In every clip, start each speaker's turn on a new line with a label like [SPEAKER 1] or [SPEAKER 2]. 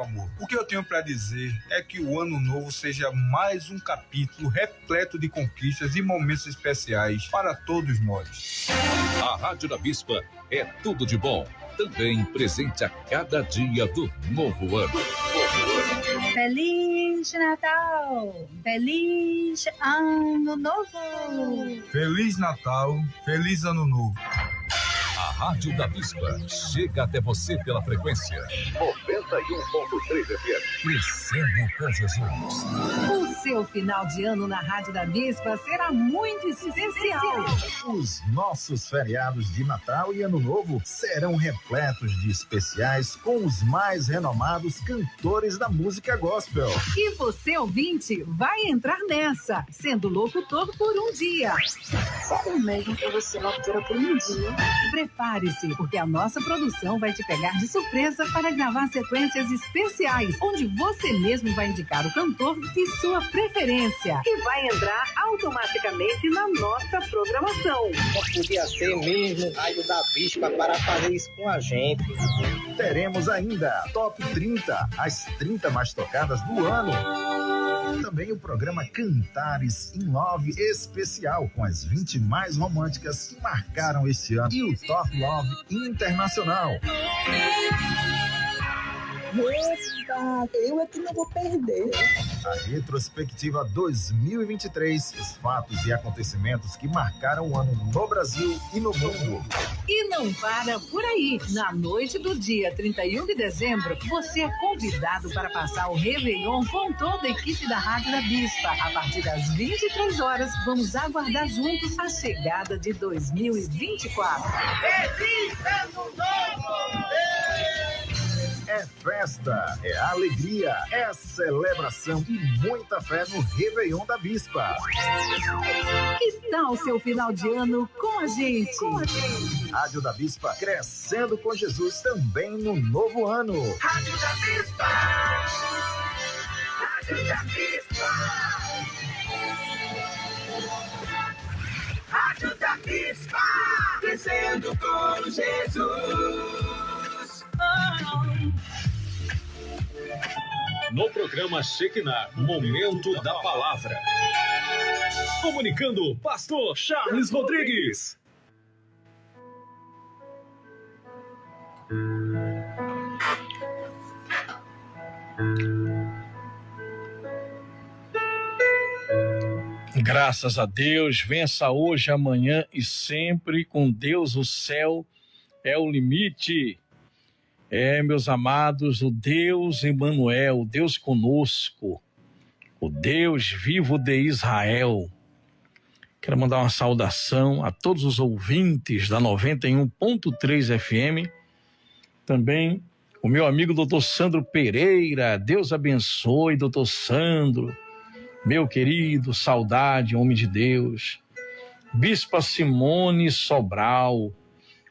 [SPEAKER 1] muito amor. O que eu tenho para dizer é que o ano novo seja mais um capítulo repleto de conquistas e momentos especiais para todos nós.
[SPEAKER 2] A Rádio da Bispa é tudo de bom, também presente a cada dia do novo ano.
[SPEAKER 3] Feliz Natal! Feliz Ano Novo!
[SPEAKER 1] Feliz Natal, feliz Ano Novo.
[SPEAKER 2] A Rádio da Bispa chega até você pela frequência 91.3 FM. Crescendo com Jesus.
[SPEAKER 4] O seu final de ano na Rádio da Bispa será muito especial.
[SPEAKER 5] Os nossos feriados de Natal e Ano Novo serão repletos de especiais com os mais renomados cantores da música gospel.
[SPEAKER 4] E você, ouvinte, vai entrar nessa, sendo locutor por um dia.
[SPEAKER 3] Sério mesmo que você locutora por um dia?
[SPEAKER 4] Prepare-se, porque a nossa produção vai te pegar de surpresa para gravar sequências especiais, onde você mesmo vai indicar o cantor de sua preferência, que vai entrar automaticamente na nossa programação.
[SPEAKER 6] Só podia ser mesmo Rádio da Bispa para fazer isso com a gente.
[SPEAKER 5] Teremos ainda Top 30, as 30 mais tocadas do ano. Também o programa Cantares in Love especial, com as 20 mais românticas que marcaram este ano. E o Top Love Internacional.
[SPEAKER 3] Nossa, eu é que não vou perder.
[SPEAKER 5] A retrospectiva 2023, os fatos e acontecimentos que marcaram o ano no Brasil e no mundo.
[SPEAKER 4] E não para por aí. Na noite do dia 31 de dezembro, você é convidado para passar o Réveillon com toda a equipe da Rádio da Bispa. A partir das 23 horas, vamos aguardar juntos a chegada de 2024.
[SPEAKER 7] Feliz Ano Novo!
[SPEAKER 5] É festa, é alegria, é celebração e muita fé no Réveillon da Bispa.
[SPEAKER 4] Que tal seu final de ano com a gente?
[SPEAKER 5] Rádio da Bispa crescendo com Jesus também no novo ano.
[SPEAKER 7] Rádio da Bispa! Rádio da Bispa! Rádio da Bispa! Crescendo com Jesus!
[SPEAKER 8] No programa Shekinah, Momento da Palavra. Comunicando, Pastor Charles Rodrigues.
[SPEAKER 9] Graças a Deus, vença hoje, amanhã e sempre. Com Deus o céu é o limite. Meus amados, o Deus Emanuel, o Deus conosco, o Deus vivo de Israel. Quero mandar uma saudação a todos os ouvintes da 91.3 FM. Também o meu amigo doutor Sandro Pereira. Deus abençoe, doutor Sandro, meu querido, saudade, homem de Deus. Bispa Simone Sobral,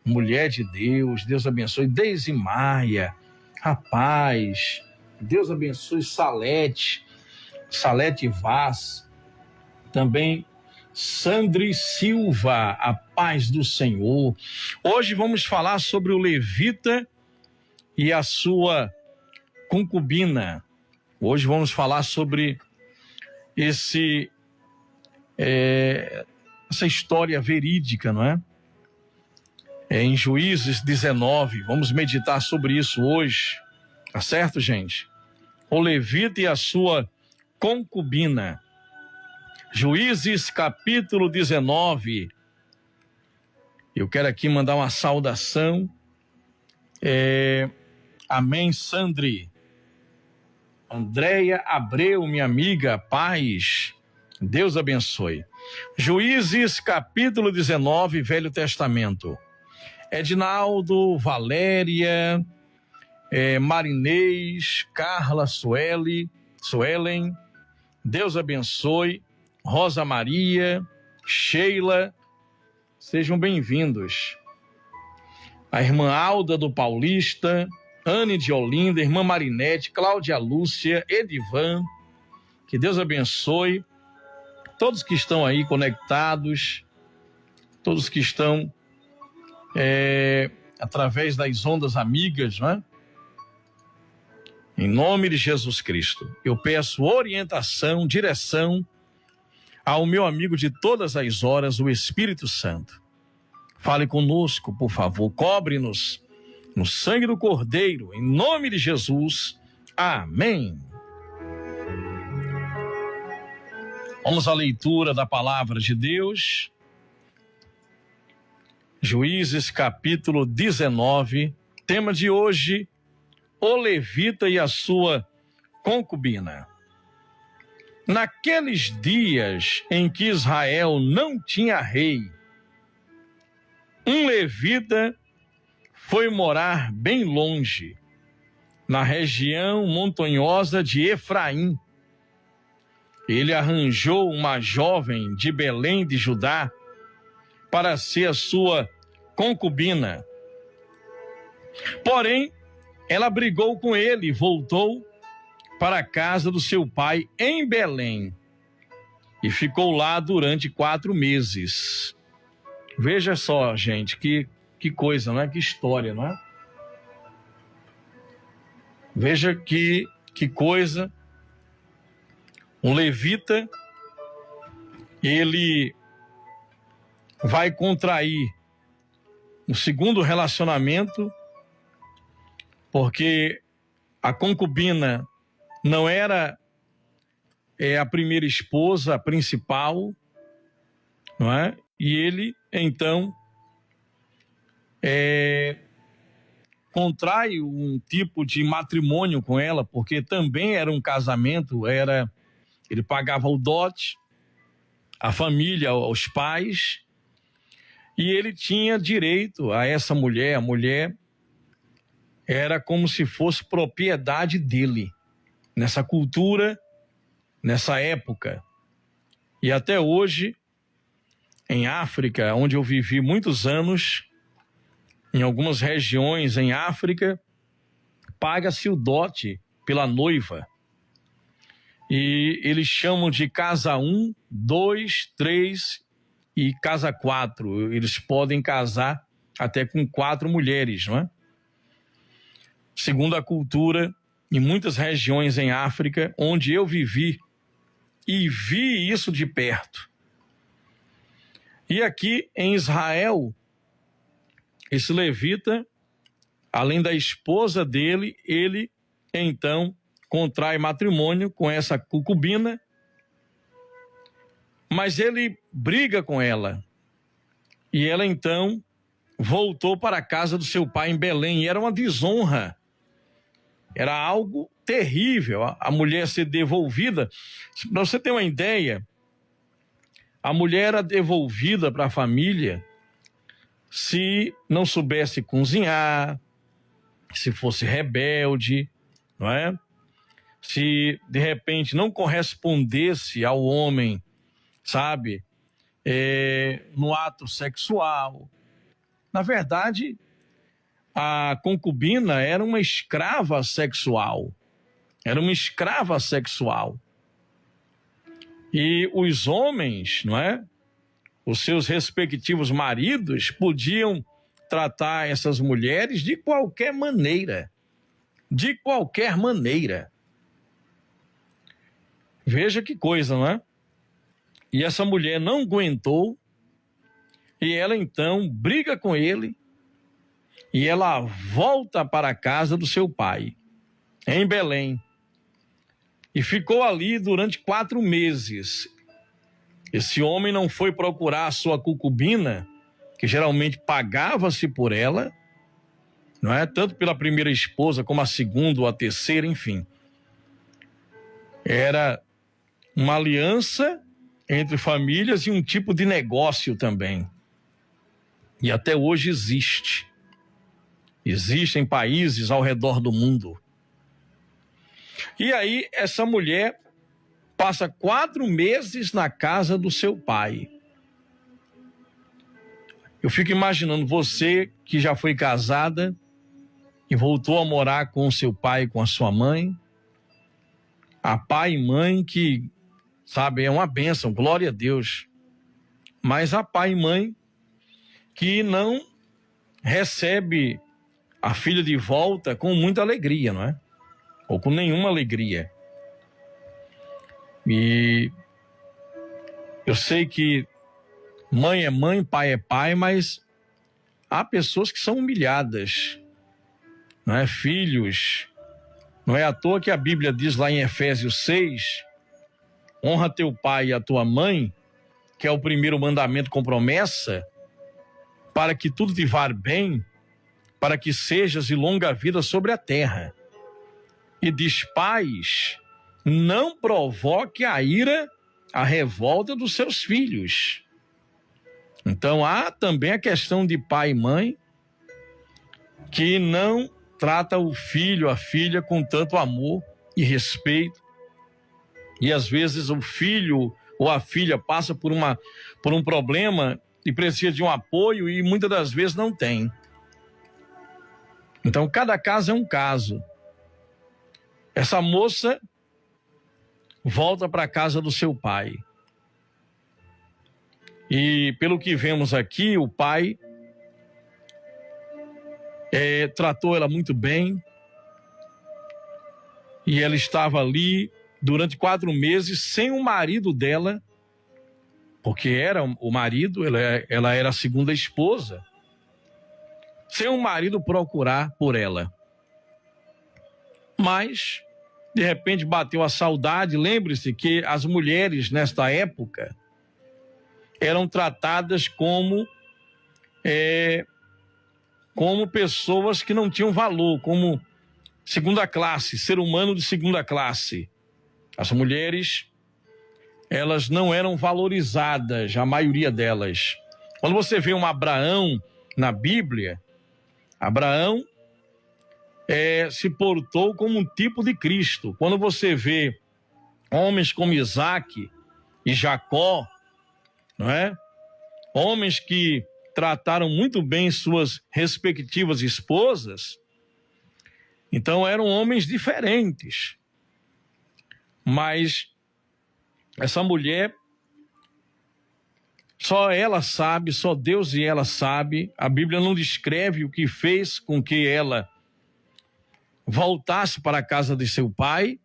[SPEAKER 9] mulher de Deus, Deus abençoe. Deise Maia, rapaz, Deus abençoe. Salete Vaz, também Sandri Silva, a paz do Senhor. Hoje vamos falar sobre o levita e a sua concubina. Hoje vamos falar sobre essa história verídica, não é? Em Juízes 19, vamos meditar sobre isso hoje, tá certo, gente? O levita e a sua concubina. Juízes capítulo 19. Eu quero aqui mandar uma saudação. Amém, Sandri. Andréia Abreu, minha amiga, paz. Deus abençoe. Juízes capítulo 19, Velho Testamento. Edinaldo, Valéria, Marinês, Carla Suelen, Deus abençoe. Rosa Maria, Sheila, sejam bem-vindos. A irmã Alda do Paulista, Anne de Olinda, irmã Marinete, Cláudia Lúcia, Edivan, que Deus abençoe todos que estão aí conectados, todos que estão através das ondas amigas, não é? Em nome de Jesus Cristo, eu peço orientação, direção ao meu amigo de todas as horas, o Espírito Santo. Fale conosco, por favor, cobre-nos no sangue do Cordeiro, em nome de Jesus. Amém. Vamos à leitura da palavra de Deus. Juízes capítulo 19, tema de hoje, o levita e a sua concubina. Naqueles dias em que Israel não tinha rei, um levita foi morar bem longe, na região montanhosa de Efraim. Ele arranjou uma jovem de Belém de Judá para ser a sua concubina. Porém, ela brigou com ele e voltou para a casa do seu pai em Belém e ficou lá durante 4 meses. Veja só, gente, que coisa, não é? Que história, não é? Veja que coisa. Um levita, ele vai contrair um segundo relacionamento, porque a concubina não era a primeira esposa, a principal, não é? E ele, então, contrai um tipo de matrimônio com ela, porque também era um casamento, ele pagava o dote, a família, os pais, e ele tinha direito a essa mulher. A mulher era como se fosse propriedade dele, nessa cultura, nessa época. E até hoje, em África, onde eu vivi muitos anos, em algumas regiões em África, paga-se o dote pela noiva. E eles chamam de casa 1, 2, 3 e casa 4. Eles podem casar até com 4 mulheres, não é? Segundo a cultura, em muitas regiões em África, onde eu vivi e vi isso de perto. E aqui em Israel, esse levita, além da esposa dele, ele então contrai matrimônio com essa concubina, mas ele briga com ela. E ela então voltou para a casa do seu pai em Belém. E era uma desonra. Era algo terrível a mulher ser devolvida. Para você ter uma ideia, a mulher era devolvida para a família se não soubesse cozinhar, se fosse rebelde, não é? Se de repente não correspondesse ao homem, sabe, no ato sexual. Na verdade, a concubina era uma escrava sexual. Era uma escrava sexual. E os homens, não é? Os seus respectivos maridos podiam tratar essas mulheres de qualquer maneira. De qualquer maneira. Veja que coisa, não é? E essa mulher não aguentou, e ela então briga com ele, e ela volta para a casa do seu pai, em Belém, e ficou ali durante 4 meses. Esse homem não foi procurar a sua concubina, que geralmente pagava-se por ela, não é? Tanto pela primeira esposa como a segunda ou a terceira, enfim. Era uma aliança entre famílias e um tipo de negócio também. E até hoje existe. Existem países ao redor do mundo. E aí essa mulher passa 4 meses na casa do seu pai. Eu fico imaginando você que já foi casada e voltou a morar com o seu pai e com a sua mãe. A pai e mãe que, sabe, é uma bênção, glória a Deus. Mas a pai e mãe que não recebe a filha de volta com muita alegria, não é? ou com nenhuma alegria. E eu sei que mãe é mãe, pai é pai, mas há pessoas que são humilhadas, não é? Filhos. Não é à toa que a Bíblia diz lá em Efésios 6, honra teu pai e a tua mãe, que é o primeiro mandamento com promessa, para que tudo te vá bem, para que sejas de longa vida sobre a terra. E diz, pais, não provoque a ira, a revolta dos seus filhos. Então há também a questão de pai e mãe que não trata o filho, a filha com tanto amor e respeito. E às vezes o filho ou a filha passa por um problema e precisa de um apoio e muitas das vezes não tem. Então cada caso é um caso. Essa moça volta para a casa do seu pai. E pelo que vemos aqui, o pai tratou ela muito bem. E ela estava ali durante 4 meses sem o marido dela, porque era o marido, ela era a segunda esposa, sem o marido procurar por ela. Mas, de repente, bateu a saudade. Lembre-se que as mulheres, nesta época, eram tratadas como pessoas que não tinham valor, como segunda classe, ser humano de segunda classe. As mulheres, elas não eram valorizadas, a maioria delas. Quando você vê um Abraão na Bíblia, Abraão se portou como um tipo de Cristo. Quando você vê homens como Isaac e Jacó, não é? Homens que trataram muito bem suas respectivas esposas, então eram homens diferentes. Mas essa mulher, só ela sabe, só Deus e ela sabe. A Bíblia não descreve o que fez com que ela voltasse para a casa de seu pai,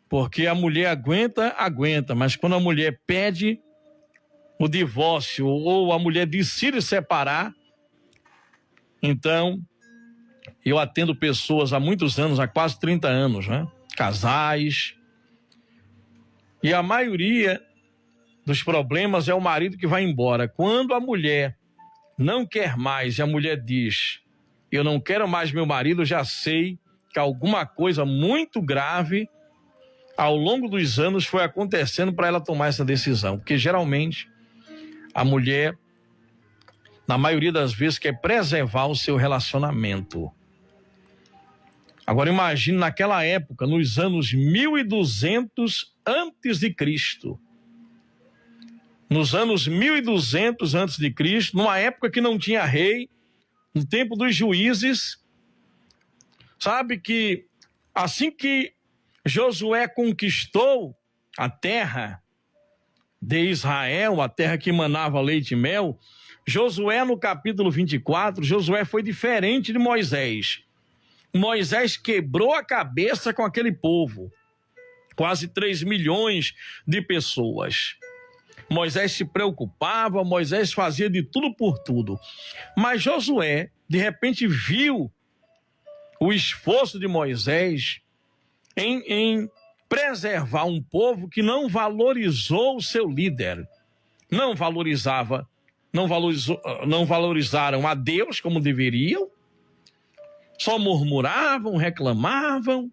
[SPEAKER 9] porque a mulher aguenta, mas quando a mulher pede o divórcio ou a mulher decide separar, então eu atendo pessoas há muitos anos, há quase 30 anos, né? Casais, e a maioria dos problemas é o marido que vai embora. Quando a mulher não quer mais e a mulher diz, eu não quero mais meu marido, eu já sei que alguma coisa muito grave ao longo dos anos foi acontecendo para ela tomar essa decisão. Porque geralmente a mulher, na maioria das vezes, quer preservar o seu relacionamento. Agora imagine naquela época, nos anos 1200 antes de Cristo. Nos anos 1200 antes de Cristo, numa época que não tinha rei, no tempo dos juízes, sabe que assim que Josué conquistou a terra de Israel, a terra que manava leite e mel, Josué no capítulo 24, Josué foi diferente de Moisés. Moisés quebrou a cabeça com aquele povo, quase 3 milhões de pessoas. Moisés se preocupava, Moisés fazia de tudo por tudo. Mas Josué, de repente, viu o esforço de Moisés em preservar um povo que não valorizou o seu líder. Não valorizaram a Deus como deveriam, só murmuravam, reclamavam.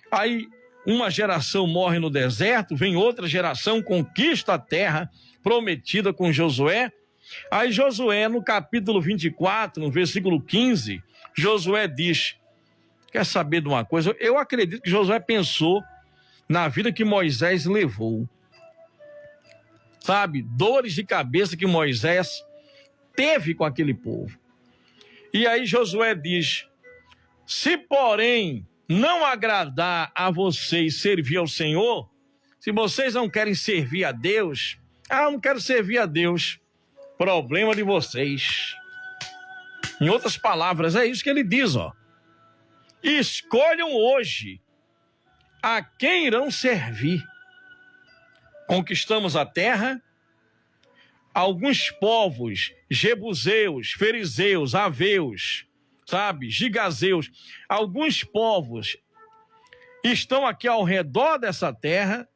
[SPEAKER 9] Aí uma geração morre no deserto, vem outra geração, conquista a terra prometida com Josué. Aí Josué, no capítulo 24, no versículo 15, Josué diz, quer saber de uma coisa? Eu acredito que Josué pensou na vida que Moisés levou. Sabe, dores de cabeça que Moisés teve com aquele povo. E aí Josué diz, se porém não agradar a vocês servir ao Senhor, se vocês não querem servir a Deus, não quero servir a Deus, problema de vocês. Em outras palavras, é isso que ele diz, ó. escolham hoje a quem irão servir. Conquistamos a terra, alguns povos, jebuseus, fariseus, aveus, sabe, gigazeus, alguns povos estão aqui ao redor dessa terra.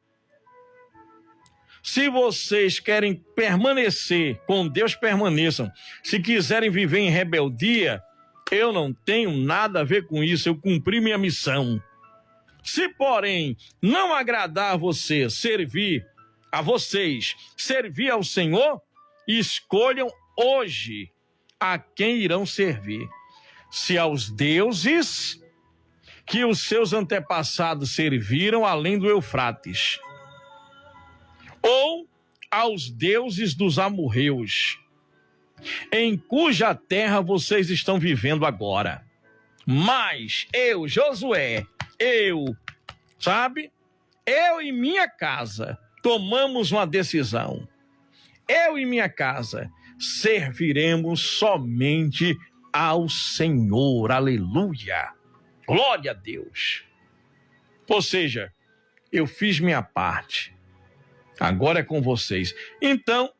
[SPEAKER 9] Se vocês querem permanecer com Deus, permaneçam. Se quiserem viver em rebeldia, eu não tenho nada a ver com isso, eu cumpri minha missão. Se, porém, não agradar a você, servir a vocês, servir ao Senhor, escolham hoje a quem irão servir. Se aos deuses que os seus antepassados serviram além do Eufrates, ou aos deuses dos amorreus, em cuja terra vocês estão vivendo agora. Mas eu, Josué, sabe? Eu e minha casa tomamos uma decisão. Eu e minha casa serviremos somente ao Senhor. Aleluia. Glória a Deus. Ou seja, eu fiz minha parte. Agora é com vocês. Então,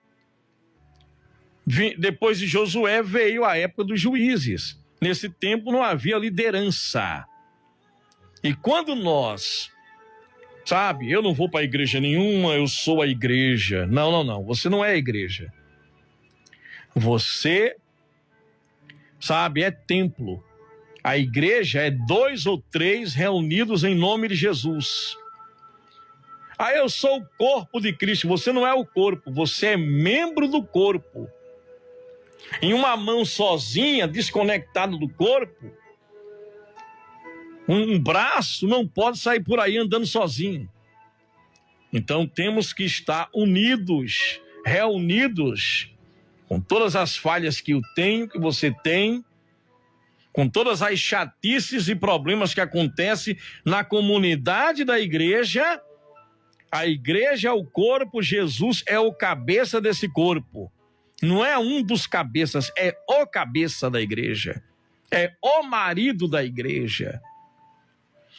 [SPEAKER 9] depois de Josué veio a época dos juízes. Nesse tempo não havia liderança. E quando nós, sabe, eu não vou para igreja nenhuma, eu sou a igreja. Não, você não é a igreja. Você, sabe, é templo. A igreja é 2 ou 3 reunidos em nome de Jesus. Eu sou o corpo de Cristo. Você não é o corpo, você é membro do corpo. Em uma mão sozinha, desconectado do corpo, um braço não pode sair por aí andando sozinho. Então temos que estar unidos, reunidos, com todas as falhas que eu tenho, que você tem, com todas as chatices e problemas que acontecem na comunidade da igreja. A igreja é o corpo, Jesus é o cabeça desse corpo. Não é um dos cabeças, é o cabeça da igreja. É o marido da igreja.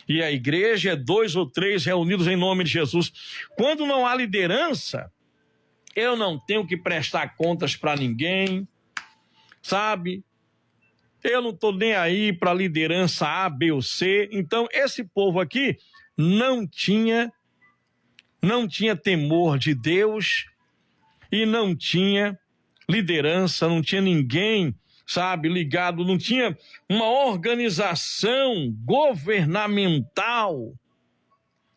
[SPEAKER 9] E a igreja é 2 ou 3 reunidos em nome de Jesus. Quando não há liderança, eu não tenho que prestar contas para ninguém, sabe? Eu não estou nem aí para liderança A, B ou C. Então, esse povo aqui não tinha temor de Deus e não tinha liderança, não tinha ninguém, sabe, ligado, não tinha uma organização governamental,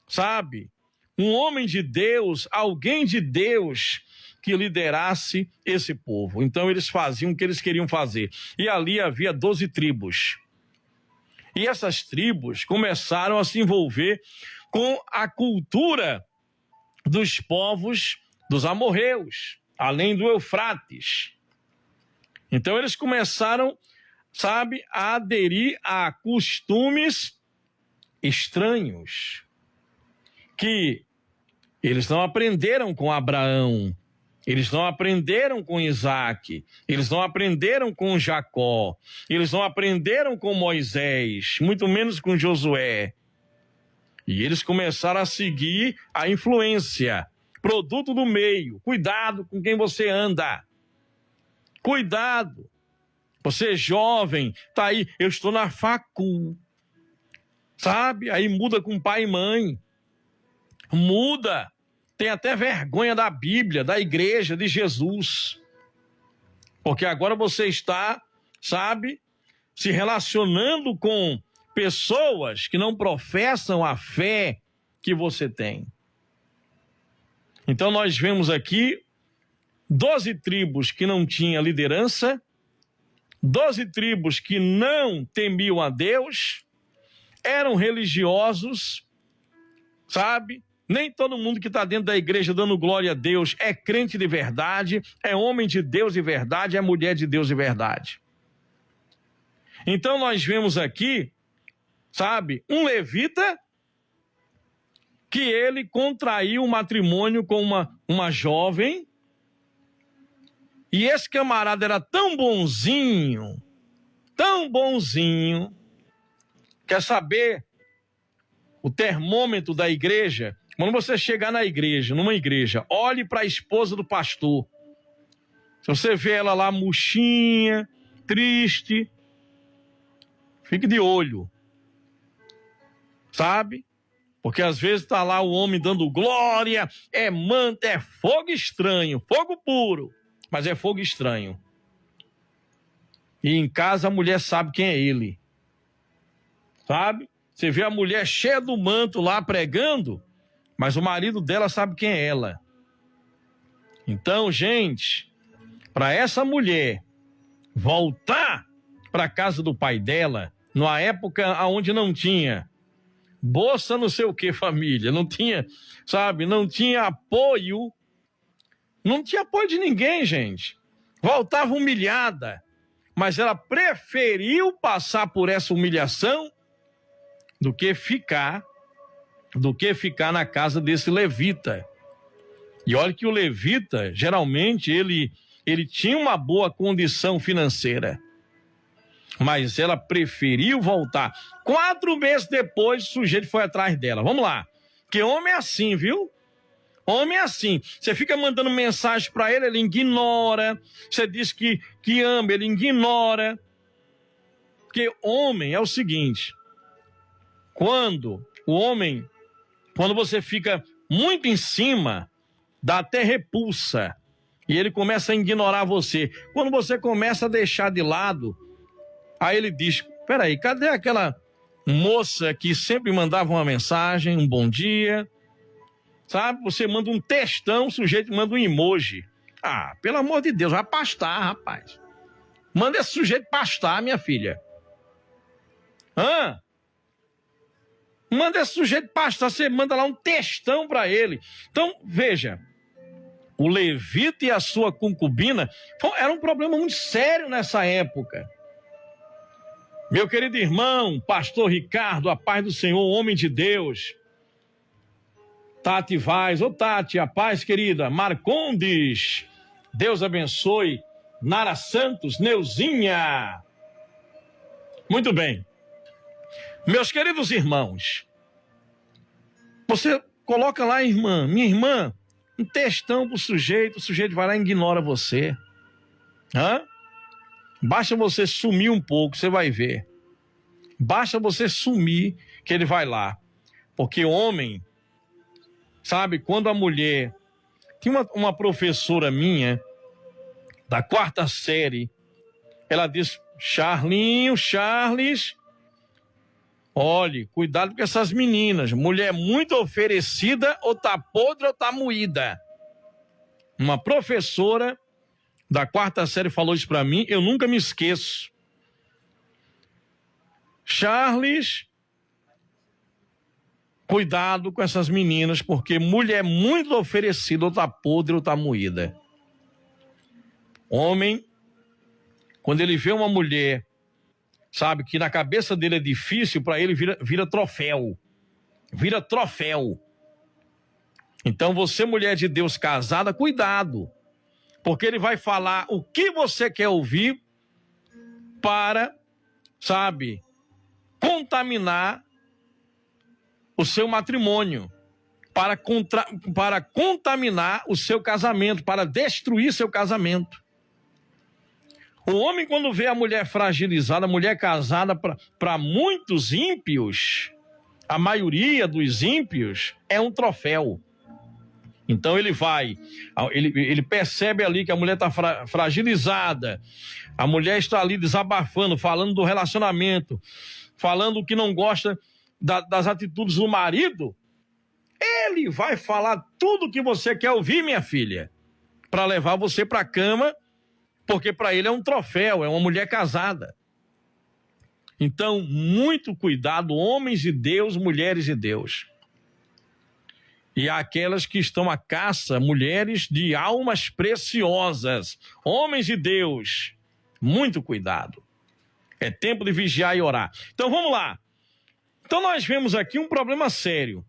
[SPEAKER 9] sabe? Um homem de Deus, alguém de Deus que liderasse esse povo. Então eles faziam o que eles queriam fazer. E ali havia 12 tribos. E essas tribos começaram a se envolver com a cultura dos povos dos amorreus, além do Eufrates. Então eles começaram, sabe, a aderir a costumes estranhos, que eles não aprenderam com Abraão, eles não aprenderam com Isaac, eles não aprenderam com Jacó, eles não aprenderam com Moisés, muito menos com Josué. E eles começaram a seguir a influência, produto do meio. Cuidado com quem você anda. Cuidado. Você é jovem, tá aí, eu estou na facul. Sabe? Aí muda com pai e mãe. Muda. Tem até vergonha da Bíblia, da igreja, de Jesus. Porque agora você está, sabe, se relacionando com pessoas que não professam a fé que você tem. Então nós vemos aqui 12 tribos que não tinham liderança, 12 tribos que não temiam a Deus, eram religiosos, sabe? Nem todo mundo que está dentro da igreja dando glória a Deus é crente de verdade, é homem de Deus de verdade, é mulher de Deus de verdade. Então nós vemos aqui, sabe, um levita que ele contraiu um matrimônio com uma jovem, e esse camarada era tão bonzinho, Quer saber o termômetro da igreja? Quando você chegar na igreja, numa igreja, olhe para a esposa do pastor. Se você vê ela lá murchinha, triste, fique de olho. Sabe? Porque às vezes está lá o homem dando glória, é manto, é fogo estranho, fogo puro, mas é fogo estranho. E em casa a mulher sabe quem é ele. Sabe? Você vê a mulher cheia do manto lá pregando, mas o marido dela sabe quem é ela. Então, gente, para essa mulher voltar para a casa do pai dela, numa época onde não tinha bolsa não sei o que, família, não tinha, sabe, não tinha apoio de ninguém, gente. Voltava humilhada, mas ela preferiu passar por essa humilhação do que ficar na casa desse levita. E olha que o levita, geralmente, ele tinha uma boa condição financeira, mas ela preferiu voltar. 4 meses depois, o sujeito foi atrás dela. Vamos lá. Porque homem é assim, viu? Homem é assim. Você fica mandando mensagem para ele, ele ignora. Você diz que ama, ele ignora. Porque homem é o seguinte. Quando você fica muito em cima, dá até repulsa. E ele começa a ignorar você. Quando você começa a deixar de lado, aí ele diz, peraí, cadê aquela moça que sempre mandava uma mensagem, um bom dia? Sabe, você manda um textão, o sujeito manda um emoji. Ah, pelo amor de Deus, vai pastar, rapaz. Manda esse sujeito pastar, minha filha. Manda esse sujeito pastar, você manda lá um textão para ele. Então, veja, o levita e a sua concubina era um problema muito sério nessa época. Meu querido irmão, pastor Ricardo, a paz do Senhor, homem de Deus. Tati Vaz, ô Tati, a paz, querida. Marcondes, Deus abençoe. Nara Santos, Neuzinha. Muito bem. Meus queridos irmãos, você coloca lá, minha irmã, um textão pro sujeito, o sujeito vai lá e ignora você. Basta você sumir um pouco, você vai ver. Basta você sumir que ele vai lá. Porque homem, sabe, quando a mulher... Tinha uma professora minha, da 4ª série, ela disse, Charles, olhe, cuidado com essas meninas. Mulher muito oferecida, ou tá podre ou tá moída. Uma professora da 4ª série falou isso para mim, eu nunca me esqueço. Charles, cuidado com essas meninas, porque mulher muito oferecida, ou tá podre ou tá moída. Homem, quando ele vê uma mulher, sabe, que na cabeça dele é difícil, para ele vira troféu. Vira troféu. Então você, mulher de Deus casada, cuidado. Porque ele vai falar o que você quer ouvir para, sabe, contaminar o seu matrimônio, para contaminar o seu casamento, para destruir seu casamento. O homem, quando vê a mulher fragilizada, a mulher casada, para muitos ímpios, a maioria dos ímpios, é um troféu. Então ele percebe ali que a mulher está fragilizada, a mulher está ali desabafando, falando do relacionamento, falando que não gosta das atitudes do marido. Ele vai falar tudo o que você quer ouvir, minha filha, para levar você para a cama, porque para ele é um troféu, é uma mulher casada. Então, muito cuidado, homens de Deus, mulheres de Deus. E há aquelas que estão à caça, mulheres de almas preciosas, homens de Deus, muito cuidado. É tempo de vigiar e orar. Então vamos lá. Então nós vemos aqui um problema sério.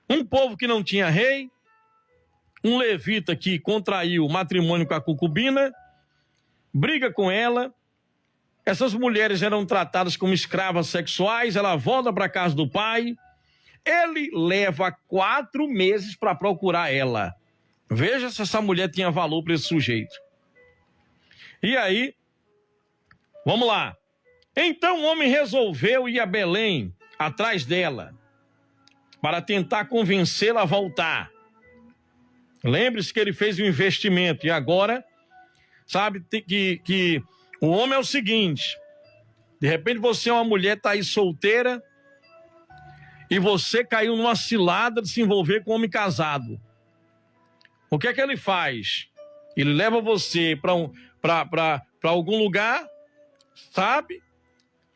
[SPEAKER 9] Um povo que não tinha rei, um levita que contraiu matrimônio com a concubina, briga com ela, Essas mulheres eram tratadas como escravas sexuais, ela volta para a casa do pai, ele leva 4 meses para procurar ela. Veja se essa mulher tinha valor para esse sujeito. E aí, vamos lá. Então o homem resolveu ir a Belém, atrás dela, para tentar convencê-la a voltar. Lembre-se que ele fez um investimento e agora, sabe, que o homem é o seguinte, de repente você é uma mulher, está aí solteira, e você caiu numa cilada de se envolver com um homem casado. O que é que ele faz? Ele leva você para algum lugar, sabe?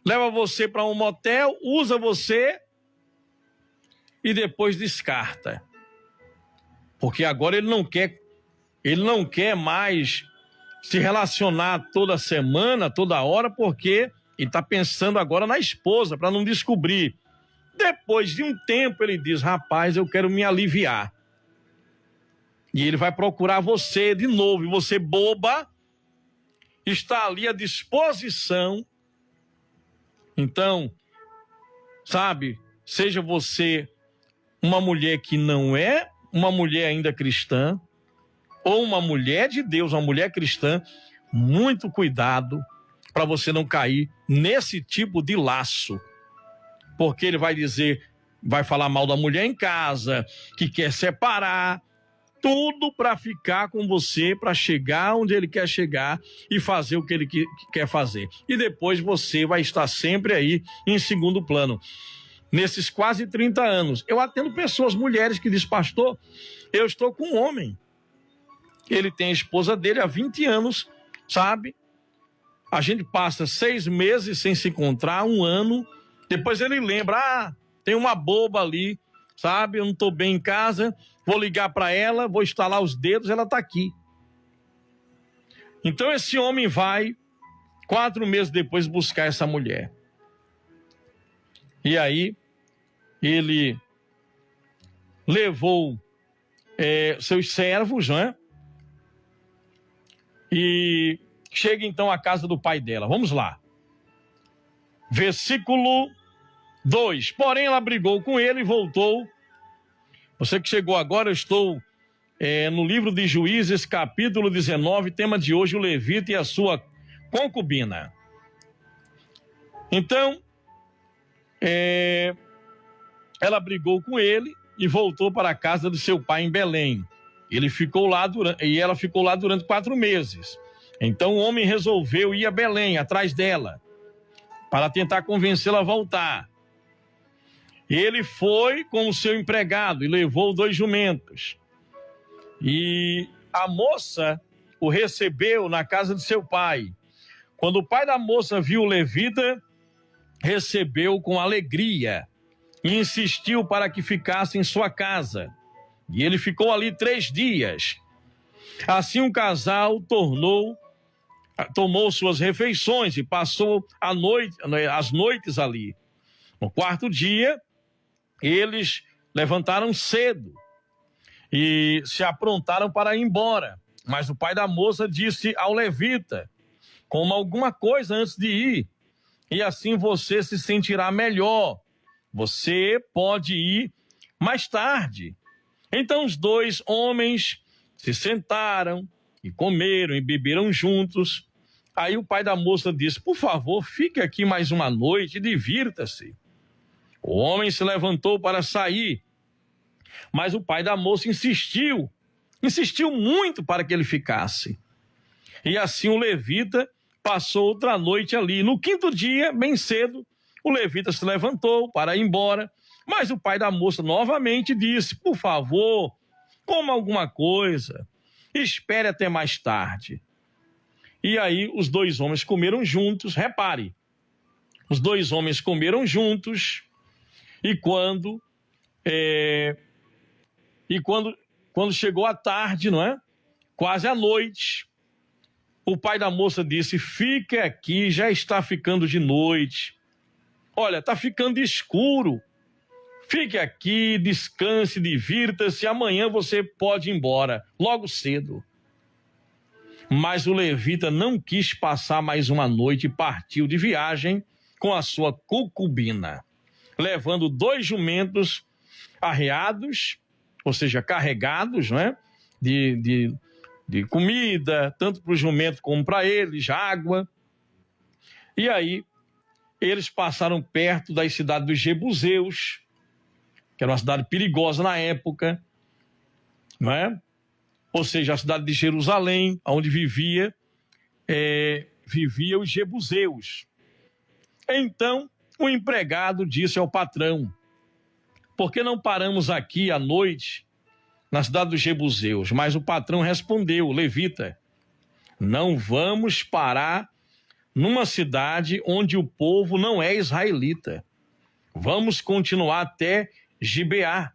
[SPEAKER 9] Leva você para um motel, usa você e depois descarta. Porque agora ele não quer mais se relacionar toda semana, toda hora, porque ele está pensando agora na esposa, para não descobrir. Depois de um tempo ele diz, rapaz, eu quero me aliviar. E ele vai procurar você de novo, e você boba, está ali à disposição. Então, sabe, seja você uma mulher que não é uma mulher ainda cristã, ou uma mulher de Deus, uma mulher cristã, muito cuidado para você não cair nesse tipo de laço. Porque ele vai dizer, vai falar mal da mulher em casa, que quer separar, tudo para ficar com você, para chegar onde ele quer chegar e fazer o que ele quer fazer. E depois você vai estar sempre aí em segundo plano. Nesses quase 30 anos, eu atendo pessoas, mulheres que dizem, pastor, eu estou com um homem. Ele tem a esposa dele há 20 anos, sabe? A gente passa 6 meses sem se encontrar, 1 ano. Depois ele lembra, tem uma boba ali, sabe? Eu não estou bem em casa, vou ligar para ela, vou estalar os dedos, ela está aqui. Então esse homem vai, 4 meses depois, buscar essa mulher. E aí, ele levou seus servos, né? E chega então à casa do pai dela. Vamos lá. Versículo 2. Porém, ela brigou com ele e voltou. Você que chegou agora, eu estou no livro de Juízes, capítulo 19, tema de hoje, o levita e a sua concubina. Então, ela brigou com ele e voltou para a casa de seu pai em Belém. Ela ficou lá durante 4 meses. Então o homem resolveu ir a Belém, atrás dela, para tentar convencê-la a voltar. Ele foi com o seu empregado e levou 2 jumentos. E a moça o recebeu na casa de seu pai. Quando o pai da moça viu o levita, recebeu com alegria e insistiu para que ficasse em sua casa. E ele ficou ali 3 dias. Assim o casal tomou suas refeições e passou as noites ali. No 4º dia, eles levantaram cedo e se aprontaram para ir embora. Mas o pai da moça disse ao levita, coma alguma coisa antes de ir, e assim você se sentirá melhor. Você pode ir mais tarde. Então os 2 homens se sentaram e comeram e beberam juntos. Aí o pai da moça disse, por favor, fique aqui mais uma noite e divirta-se. O homem se levantou para sair, mas o pai da moça insistiu muito para que ele ficasse. E assim o levita passou outra noite ali. No 5º dia, bem cedo, o levita se levantou para ir embora, mas o pai da moça novamente disse, por favor, coma alguma coisa, espere até mais tarde. E aí os 2 homens comeram juntos, repare, os 2 homens comeram juntos, e quando chegou a tarde, não é? Quase à noite, o pai da moça disse, fique aqui, já está ficando de noite. Olha, está ficando escuro. Fique aqui, descanse, divirta-se, amanhã você pode ir embora, logo cedo. Mas o levita não quis passar mais uma noite e partiu de viagem com a sua concubina, levando 2 jumentos arreados, ou seja, carregados, né, de comida, tanto para o jumento como para eles, água. E aí, eles passaram perto da cidade dos Jebuseus, que era uma cidade perigosa na época, não é? Ou seja, a cidade de Jerusalém, onde vivia os Jebuseus. Então, o empregado disse ao patrão: por que não paramos aqui à noite na cidade dos Jebuseus? Mas o patrão respondeu, o levita: não vamos parar numa cidade onde o povo não é israelita. Vamos continuar até Gibeá.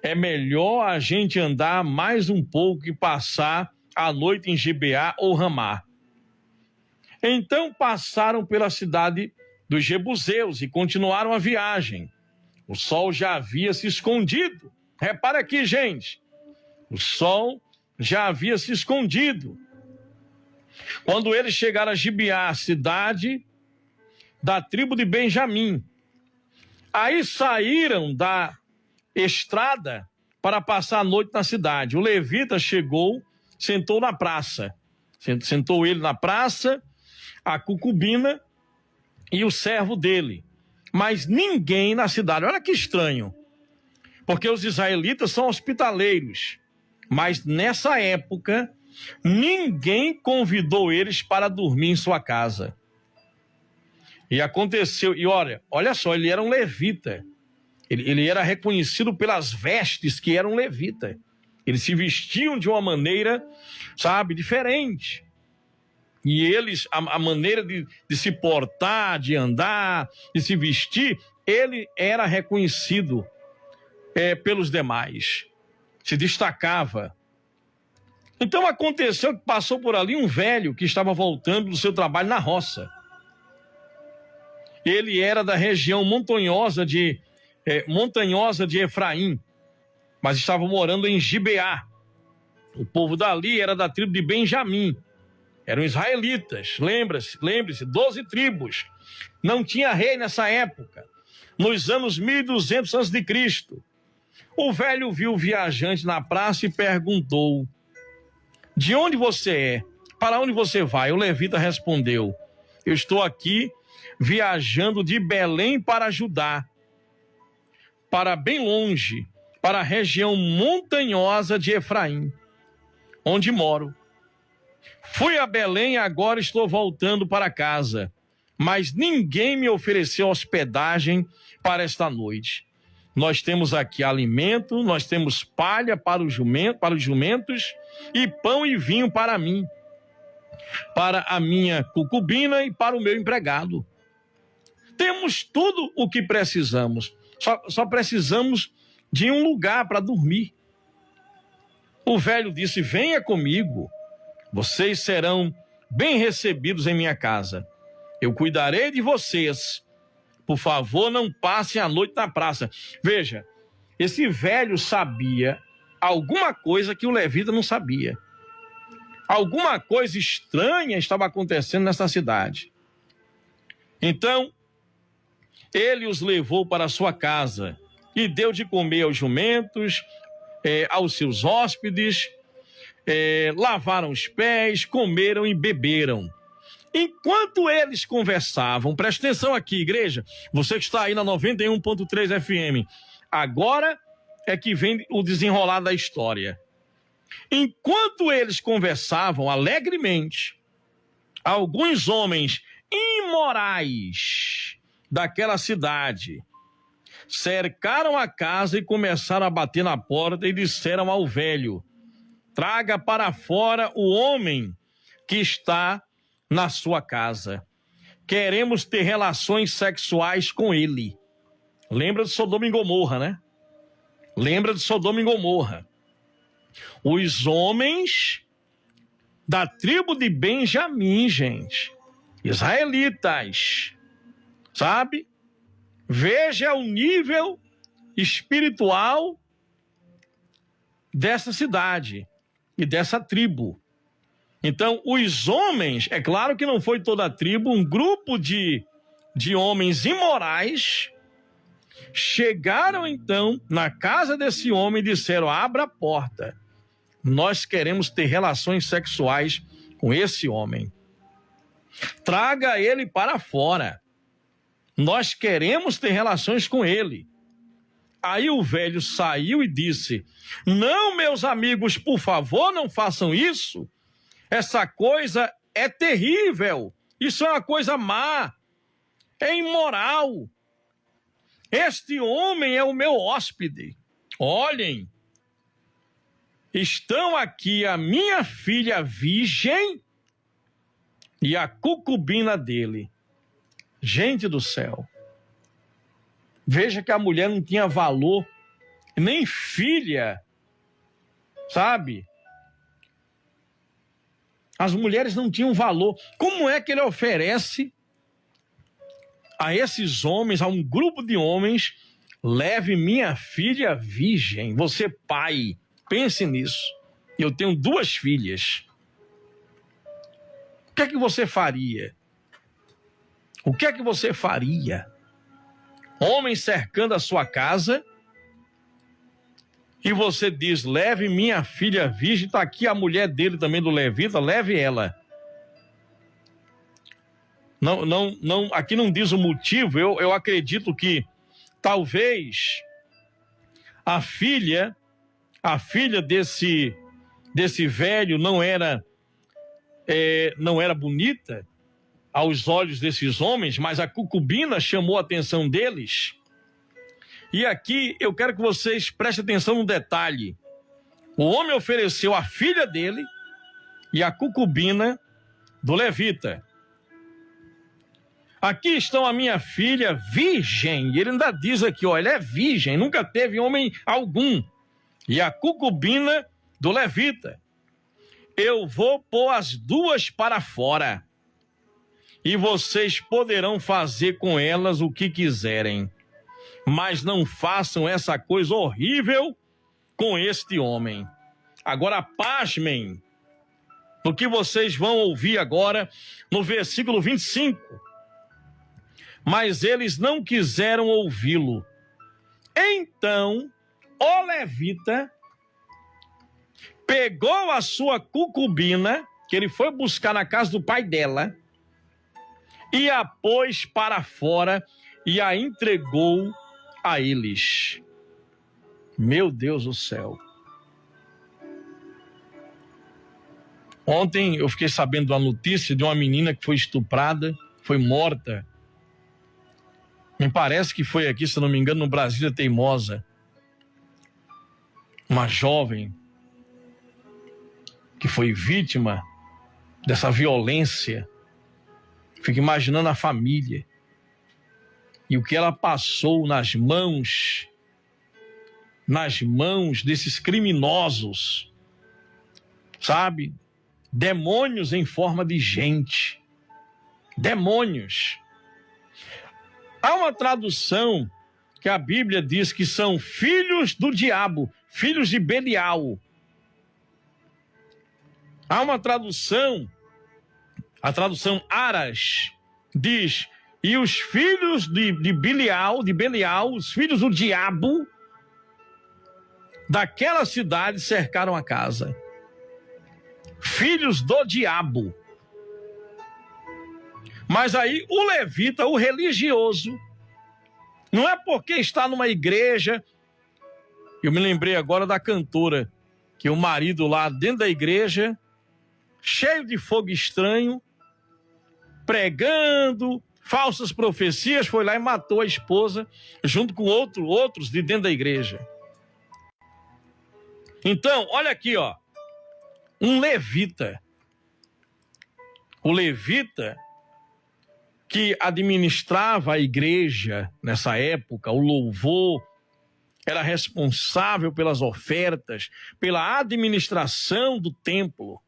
[SPEAKER 9] É melhor a gente andar mais um pouco e passar a noite em Gibeá ou Ramá. Então passaram pela cidade dos Jebuseus e continuaram a viagem. O sol já havia se escondido. Repara aqui, gente. O sol já havia se escondido. Quando eles chegaram a Gibeá, cidade da tribo de Benjamim, aí saíram da estrada para passar a noite na cidade. O levita chegou, sentou na praça. Sentou ele na praça, a concubina e o servo dele. Mas ninguém na cidade. Olha que estranho. Porque os israelitas são hospitaleiros. Mas nessa época, ninguém convidou eles para dormir em sua casa. E aconteceu, e olha só, ele era um levita. Ele era reconhecido pelas vestes que eram levita. Eles se vestiam de uma maneira, sabe, diferente. E eles, a maneira de se portar, de andar, de se vestir, ele era reconhecido pelos demais. Se destacava. Então aconteceu que passou por ali um velho que estava voltando do seu trabalho na roça. Ele era da região montanhosa de Efraim, mas estava morando em Gibeá. O povo dali era da tribo de Benjamim. Eram israelitas, lembre-se, 12 tribos. Não tinha rei nessa época, nos anos 1200 a.C. O velho viu o viajante na praça e perguntou: de onde você é? Para onde você vai? O levita respondeu: eu estou aqui viajando de Belém para Judá, para bem longe, para a região montanhosa de Efraim, onde moro. Fui a Belém e agora estou voltando para casa, mas ninguém me ofereceu hospedagem para esta noite. Nós temos aqui alimento, nós temos palha para os jumentos e pão e vinho para mim, para a minha concubina e para o meu empregado. Temos tudo o que precisamos, só precisamos de um lugar para dormir. O velho disse: venha comigo, vocês serão bem recebidos em minha casa. Eu cuidarei de vocês. Por favor, não passem a noite na praça. Veja, esse velho sabia alguma coisa que o levita não sabia. Alguma coisa estranha estava acontecendo nessa cidade. Então, ele os levou para a sua casa e deu de comer aos jumentos, aos seus hóspedes, lavaram os pés, comeram e beberam. Enquanto eles conversavam, preste atenção aqui, igreja, você que está aí na 91.3 FM, agora é que vem o desenrolar da história. Enquanto eles conversavam alegremente, alguns homens imorais daquela cidade cercaram a casa e começaram a bater na porta e disseram ao velho: traga para fora o homem que está na sua casa. Queremos ter relações sexuais com ele. Lembra de Sodoma e Gomorra, né? Lembra de Sodoma e Gomorra. Os homens da tribo de Benjamim, gente. Israelitas. Sabe? Veja o nível espiritual dessa cidade. e dessa tribo. Então, os homens, é claro que não foi toda a tribo, um grupo de homens imorais chegaram então na casa desse homem e disseram: abra a porta, nós queremos ter relações sexuais com esse homem. Traga ele para fora, nós queremos ter relações com ele. Aí o velho saiu e disse: não, meus amigos, por favor, não façam isso. Essa coisa é terrível. Isso é uma coisa má. É imoral. Este homem é o meu hóspede. Olhem, estão aqui a minha filha virgem e a concubina dele. Gente do céu. Veja que a mulher não tinha valor, nem filha, sabe? As mulheres não tinham valor. Como é que ele oferece a esses homens, a um grupo de homens: leve minha filha virgem? Você, pai, pense nisso. Eu tenho 2 filhas. O que é que você faria? O que é que você faria? Homens cercando a sua casa e você diz: leve minha filha virgem. Está aqui a mulher dele também, do levita, leve ela. Não, aqui não diz o motivo. Eu acredito que talvez a filha desse velho não era bonita aos olhos desses homens, mas a concubina chamou a atenção deles. E aqui eu quero que vocês prestem atenção no detalhe. O homem ofereceu a filha dele e a concubina do levita. Aqui estão a minha filha virgem. E ele ainda diz aqui, ó, ela é virgem, nunca teve homem algum. E a concubina do levita. Eu vou pôr as 2 para fora. E vocês poderão fazer com elas o que quiserem. Mas não façam essa coisa horrível com este homem. Agora, pasmem no que vocês vão ouvir agora no versículo 25. Mas eles não quiseram ouvi-lo. Então, o levita pegou a sua concubina, que ele foi buscar na casa do pai dela, e a pôs para fora e a entregou a eles. Meu Deus do céu. Ontem eu fiquei sabendo da notícia de uma menina que foi estuprada, foi morta. Me parece que foi aqui, se não me engano, no Brasília Teimosa. Uma jovem que foi vítima dessa violência. Fico imaginando a família e o que ela passou nas mãos desses criminosos, sabe? Demônios em forma de gente. Demônios. Há uma tradução que a Bíblia diz que são filhos do diabo, filhos de Belial. Há uma tradução, a tradução Aras, diz: e os filhos de Belial, os filhos do diabo, daquela cidade cercaram a casa. Filhos do diabo. Mas aí o levita, o religioso, não é porque está numa igreja. Eu me lembrei agora da cantora, que o marido lá dentro da igreja, cheio de fogo estranho, pregando falsas profecias, foi lá e matou a esposa, junto com outros de dentro da igreja. Então, olha aqui, ó, um levita. O levita que administrava a igreja nessa época, o louvor, era responsável pelas ofertas, pela administração do templo.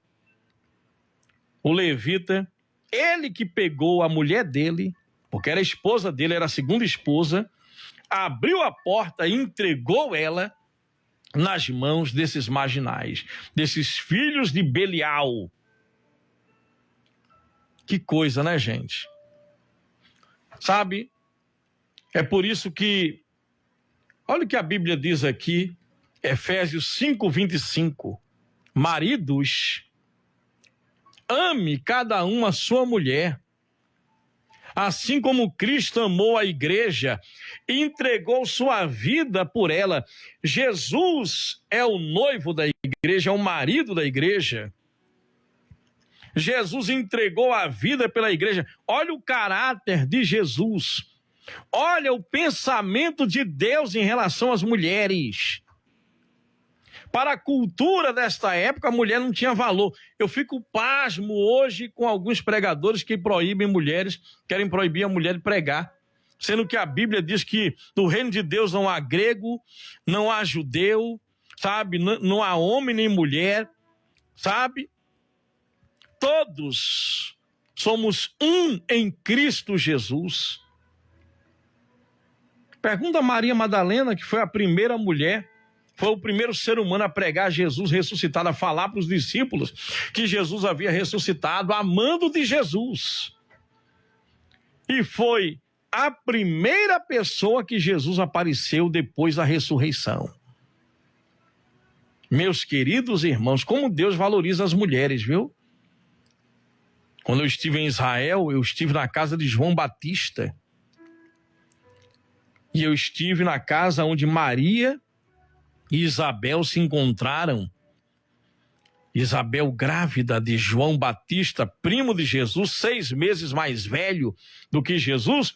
[SPEAKER 9] O levita, ele que pegou a mulher dele, porque era a esposa dele, era a segunda esposa, abriu a porta e entregou ela nas mãos desses marginais, desses filhos de Belial. Que coisa, né, gente? Sabe? É por isso que, olha o que a Bíblia diz aqui, Efésios 5:25. Maridos, ame cada um a sua mulher, assim como Cristo amou a igreja e entregou sua vida por ela. Jesus é o noivo da igreja, é o marido da igreja. Jesus entregou a vida pela igreja. Olha o caráter de Jesus. Olha o pensamento de Deus em relação às mulheres. Para a cultura desta época, a mulher não tinha valor. Eu fico pasmo hoje com alguns pregadores que proíbem mulheres, querem proibir a mulher de pregar. Sendo que a Bíblia diz que no reino de Deus não há grego, não há judeu, sabe? Não há homem nem mulher, sabe? Todos somos um em Cristo Jesus. Pergunta a Maria Madalena, que foi a primeira mulher, foi o primeiro ser humano a pregar Jesus ressuscitado, a falar para os discípulos que Jesus havia ressuscitado, amando de Jesus. E foi a primeira pessoa que Jesus apareceu depois da ressurreição. Meus queridos irmãos, como Deus valoriza as mulheres, viu? Quando eu estive em Israel, eu estive na casa de João Batista. E eu estive na casa onde Maria e Isabel se encontraram. Isabel grávida de João Batista, primo de Jesus, 6 meses mais velho do que Jesus,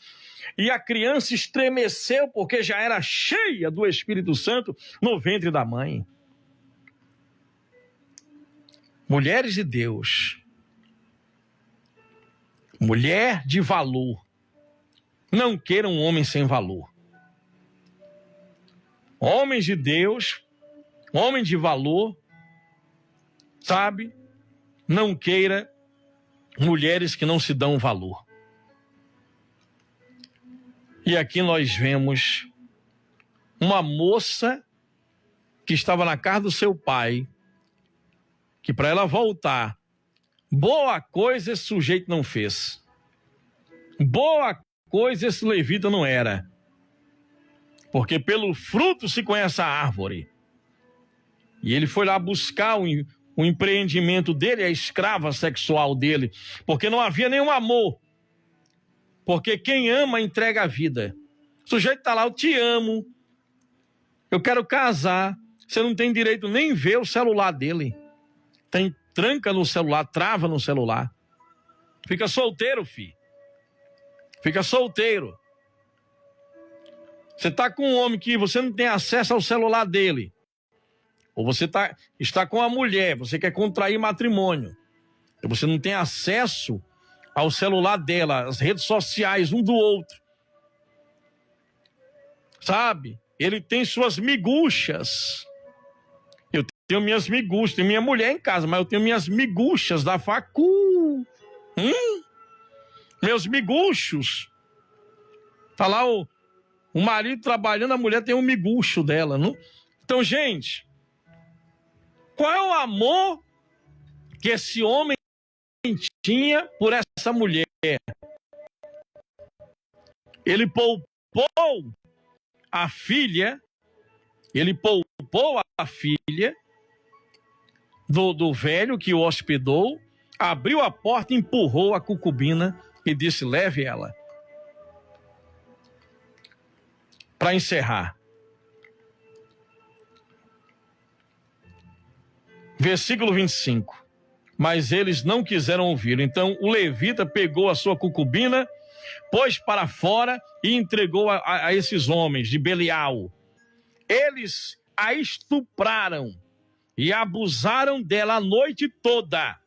[SPEAKER 9] e a criança estremeceu porque já era cheia do Espírito Santo no ventre da mãe. Mulheres de Deus, mulher de valor, não queiram um homem sem valor. Homens de Deus, homem de valor, sabe? Não queira mulheres que não se dão valor. E aqui nós vemos uma moça que estava na casa do seu pai, que para ela voltar, boa coisa esse sujeito não fez. Boa coisa esse levita não era. Porque pelo fruto se conhece a árvore. E ele foi lá buscar o empreendimento dele, a escrava sexual dele, porque não havia nenhum amor. Porque quem ama entrega a vida. O sujeito está lá, eu te amo, eu quero casar, você não tem direito nem ver o celular dele. Tem tranca no celular, trava no celular. Fica solteiro, filho. Fica solteiro. Você está com um homem que você não tem acesso ao celular dele. Ou você está com uma mulher, você quer contrair matrimônio. E você não tem acesso ao celular dela, às redes sociais, um do outro. Sabe? Ele tem suas miguxas. Eu tenho minhas miguxas, tenho minha mulher em casa, mas eu tenho minhas miguxas da facu. Meus miguxos. Tá lá o marido trabalhando, a mulher tem um miguxo dela, não? Então, gente, qual é o amor que esse homem tinha por essa mulher? Ele poupou a filha, do velho que o hospedou, abriu a porta, empurrou a concubina e disse: leve ela. Para encerrar, versículo 25. Mas eles não quiseram ouvir. Então o levita pegou a sua concubina, pôs para fora e entregou a esses homens de Belial. Eles a estupraram e abusaram dela a noite toda.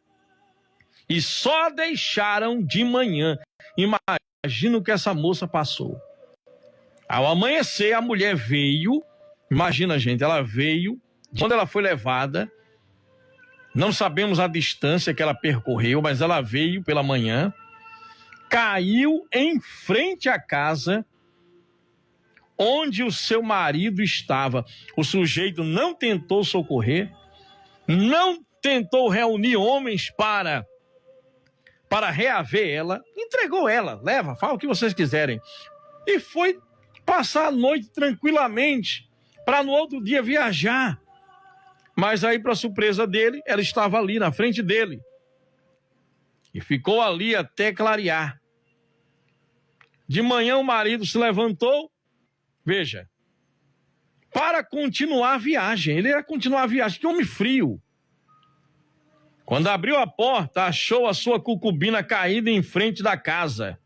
[SPEAKER 9] E só deixaram de manhã. Imagina o que essa moça passou. Ao amanhecer, a mulher veio, imagina, gente, ela veio, quando ela foi levada, não sabemos a distância que ela percorreu, mas ela veio pela manhã, caiu em frente à casa, onde o seu marido estava. O sujeito não tentou socorrer, não tentou reunir homens para reaver ela, entregou ela, leva, fala o que vocês quiserem. E foi passar a noite tranquilamente, para no outro dia viajar. Mas aí, para surpresa dele, ela estava ali na frente dele. E ficou ali até clarear. De manhã o marido se levantou, veja, para continuar a viagem. Ele ia continuar a viagem, que homem frio. Quando abriu a porta, achou a sua concubina caída em frente da casa,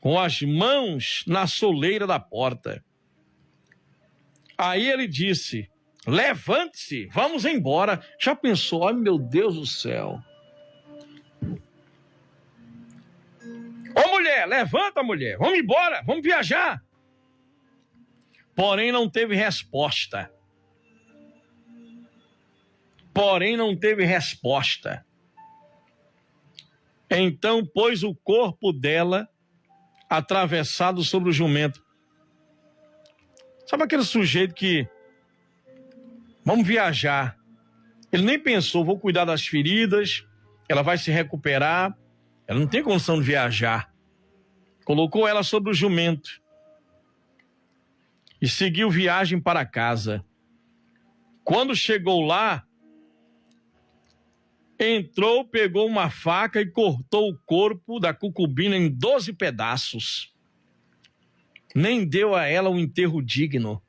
[SPEAKER 9] com as mãos na soleira da porta. Aí ele disse: levante-se, vamos embora. Já pensou? Ai, meu Deus do céu. Ô mulher, levanta, mulher, vamos embora, vamos viajar. Porém não teve resposta. Então pôs o corpo dela atravessado sobre o jumento. Sabe aquele sujeito que, vamos viajar, ele nem pensou, vou cuidar das feridas, ela vai se recuperar, ela não tem condição de viajar. Colocou ela sobre o jumento e seguiu viagem para casa. Quando chegou lá, entrou, pegou uma faca e cortou o corpo da concubina em 12 pedaços. Nem deu a ela um enterro digno.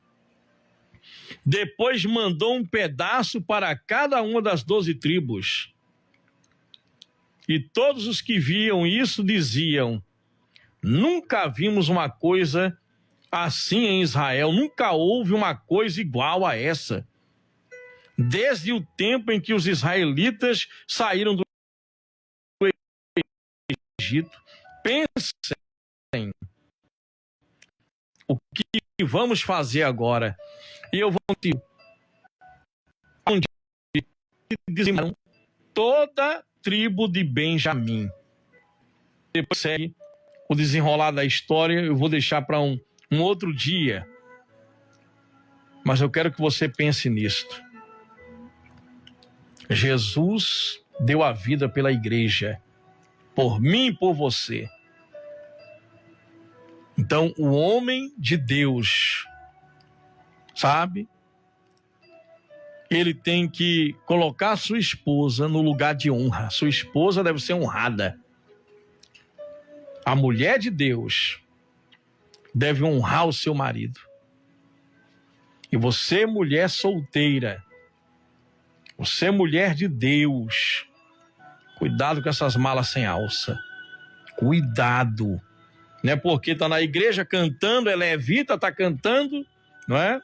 [SPEAKER 9] Depois mandou um pedaço para cada uma das 12 tribos. E todos os que viam isso diziam: nunca vimos uma coisa assim em Israel, nunca houve uma coisa igual a essa. Desde o tempo em que os israelitas saíram do Egito. Pensem o que vamos fazer agora. E eu vou te dizimaram toda a tribo de Benjamim. Depois segue o desenrolar da história, eu vou deixar para um outro dia. Mas eu quero que você pense nisto. Jesus deu a vida pela igreja, por mim e por você. Então, o homem de Deus, sabe? Ele tem que colocar sua esposa no lugar de honra. Sua esposa deve ser honrada. A mulher de Deus deve honrar o seu marido. E você, mulher solteira, você, mulher de Deus, cuidado com essas malas sem alça. Cuidado. Não é porque está na igreja cantando, é levita, está cantando, não é?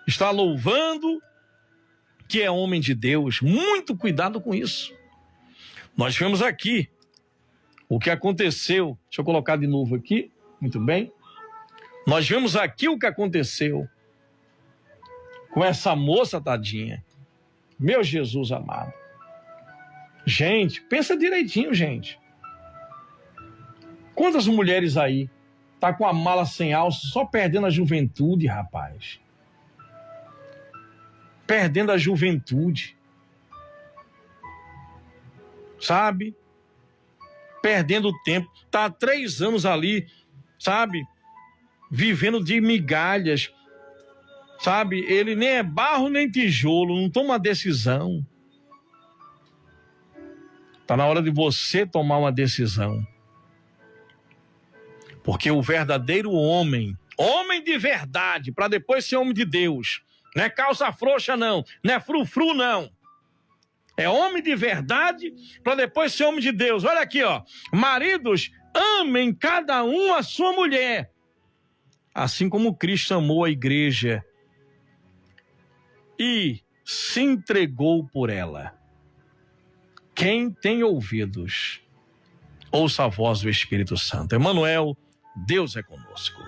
[SPEAKER 9] Está louvando, que é homem de Deus. Muito cuidado com isso. Nós vemos aqui o que aconteceu. Deixa eu colocar de novo aqui. Muito bem. Nós vemos aqui o que aconteceu com essa moça tadinha. Meu Jesus amado. Gente, pensa direitinho, gente. Quantas mulheres aí tá com a mala sem alça, só perdendo a juventude, rapaz. Perdendo a juventude. Sabe? Perdendo o tempo. Tá há 3 anos ali, sabe? Vivendo de migalhas. Sabe, ele nem é barro nem tijolo, não toma decisão. Está na hora de você tomar uma decisão. Porque o verdadeiro homem, homem de verdade, para depois ser homem de Deus, não é calça frouxa não, não é frufru não. É homem de verdade para depois ser homem de Deus. Olha aqui, ó. Maridos, amem cada um a sua mulher, assim como Cristo amou a igreja e se entregou por ela. Quem tem ouvidos, ouça a voz do Espírito Santo. Emmanuel, Deus é conosco.